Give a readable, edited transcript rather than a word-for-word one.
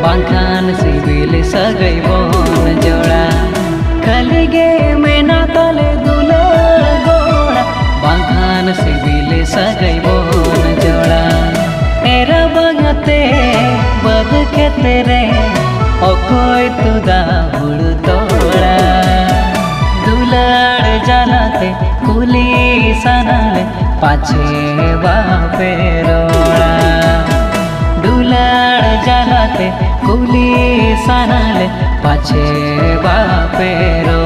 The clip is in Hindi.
बांखान सिबिल सगई बोन जोड़ा खाली गे मेना तले दुलार गोड़ा बांखान सिबिल सगई बोन जोड़ा एरा बंगते बद खेते रे अकोय तुदा हुड़ तोड़ा दुलार जालाते कुली सनाले पाछे बापे रोड़ा दुलार जालाते कुली सनाले पाछे बापे रोड़ा।